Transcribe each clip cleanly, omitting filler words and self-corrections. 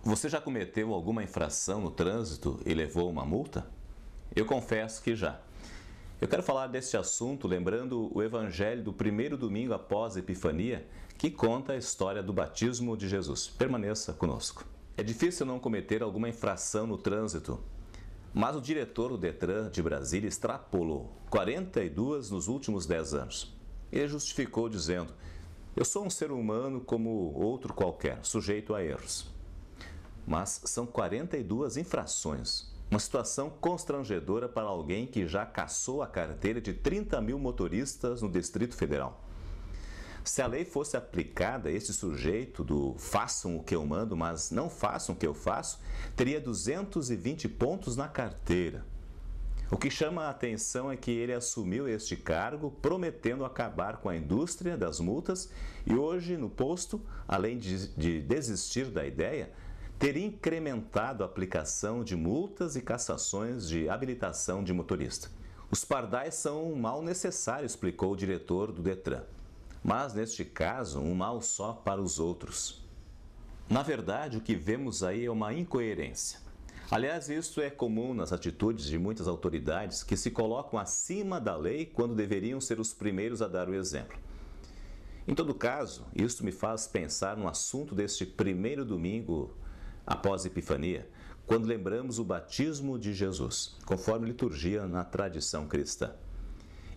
Você já cometeu alguma infração no trânsito e levou uma multa? Eu confesso que já. Eu quero falar deste assunto lembrando o evangelho do primeiro domingo após a Epifania, que conta a história do batismo de Jesus. Permaneça conosco. É difícil não cometer alguma infração no trânsito, mas o diretor do Detran de Brasília extrapolou 42 nos últimos 10 anos. Ele justificou dizendo: "Eu sou um ser humano como outro qualquer, sujeito a erros." Mas são 42 infrações, uma situação constrangedora para alguém que já cassou a carteira de 30 mil motoristas no Distrito Federal. Se a lei fosse aplicada a esse sujeito do façam o que eu mando, mas não façam o que eu faço, teria 220 pontos na carteira. O que chama a atenção é que ele assumiu este cargo prometendo acabar com a indústria das multas e hoje, no posto, além de desistir da ideia, teria incrementado a aplicação de multas e cassações de habilitação de motorista. Os pardais são um mal necessário, explicou o diretor do Detran. Mas, neste caso, um mal só para os outros. Na verdade, o que vemos aí é uma incoerência. Aliás, isso é comum nas atitudes de muitas autoridades que se colocam acima da lei quando deveriam ser os primeiros a dar o exemplo. Em todo caso, isso me faz pensar no assunto deste primeiro domingo após a Epifania, quando lembramos o batismo de Jesus, conforme liturgia na tradição cristã.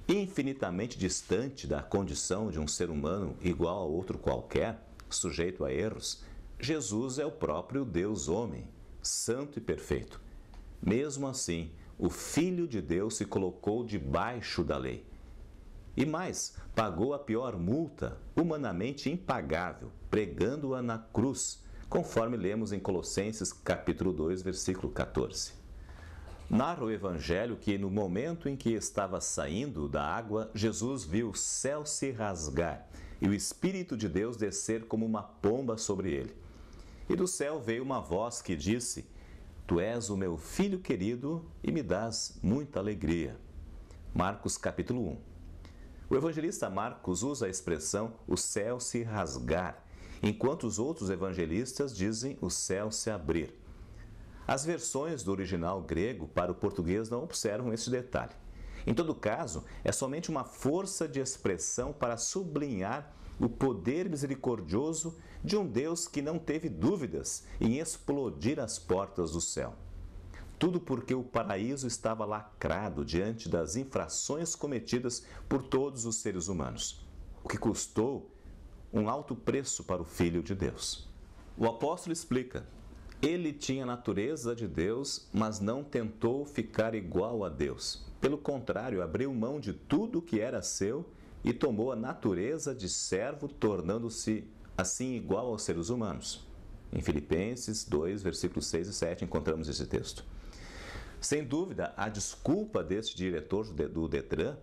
Infinitamente distante da condição de um ser humano igual a outro qualquer, sujeito a erros, Jesus é o próprio Deus homem, santo e perfeito. Mesmo assim, o Filho de Deus se colocou debaixo da lei. E mais, pagou a pior multa, humanamente impagável, pregando-a na cruz, conforme lemos em Colossenses capítulo 2, versículo 14. Narra o Evangelho que no momento em que estava saindo da água, Jesus viu o céu se rasgar e o Espírito de Deus descer como uma pomba sobre ele. E do céu veio uma voz que disse: "Tu és o meu Filho querido e me dás muita alegria." Marcos capítulo 1. O evangelista Marcos usa a expressão "o céu se rasgar", enquanto os outros evangelistas dizem "o céu se abrir." As versões do original grego para o português não observam esse detalhe. Em todo caso, é somente uma força de expressão para sublinhar o poder misericordioso de um Deus que não teve dúvidas em explodir as portas do céu. Tudo porque o paraíso estava lacrado diante das infrações cometidas por todos os seres humanos, o que custou um alto preço para o Filho de Deus. O apóstolo explica: ele tinha a natureza de Deus, mas não tentou ficar igual a Deus. Pelo contrário, abriu mão de tudo que era seu e tomou a natureza de servo, tornando-se assim igual aos seres humanos. Em Filipenses 2, versículos 6 e 7, encontramos esse texto. Sem dúvida, a desculpa deste diretor do Detran,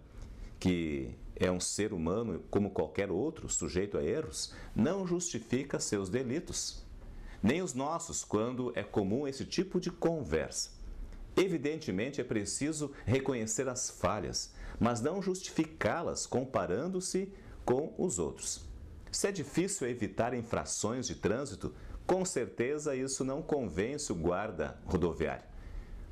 que é um ser humano como qualquer outro, sujeito a erros, não justifica seus delitos, nem os nossos, quando é comum esse tipo de conversa. Evidentemente, é preciso reconhecer as falhas, mas não justificá-las comparando-se com os outros. Se é difícil evitar infrações de trânsito, com certeza isso não convence o guarda rodoviário.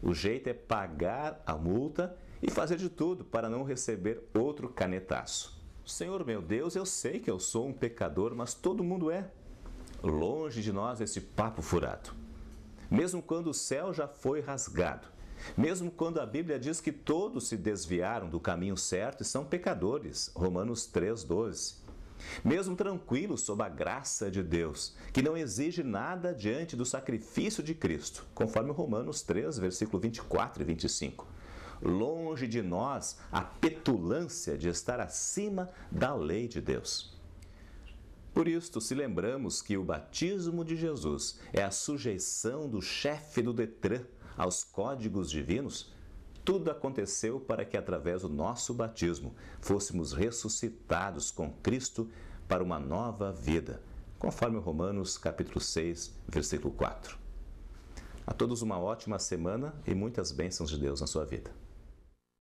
O jeito é pagar a multa e fazer de tudo para não receber outro canetaço. Senhor meu Deus, eu sei que eu sou um pecador, mas todo mundo é. Longe de nós esse papo furado. Mesmo quando o céu já foi rasgado, mesmo quando a Bíblia diz que todos se desviaram do caminho certo e são pecadores, Romanos 3,12. Mesmo tranquilos sob a graça de Deus, que não exige nada diante do sacrifício de Cristo, conforme Romanos 3, versículo 24 e 25. Longe de nós a petulância de estar acima da lei de Deus. Por isto, se lembramos que o batismo de Jesus é a sujeição do chefe do Detran aos códigos divinos, tudo aconteceu para que, através do nosso batismo, fôssemos ressuscitados com Cristo para uma nova vida, conforme Romanos capítulo 6, versículo 4. A todos uma ótima semana e muitas bênçãos de Deus na sua vida.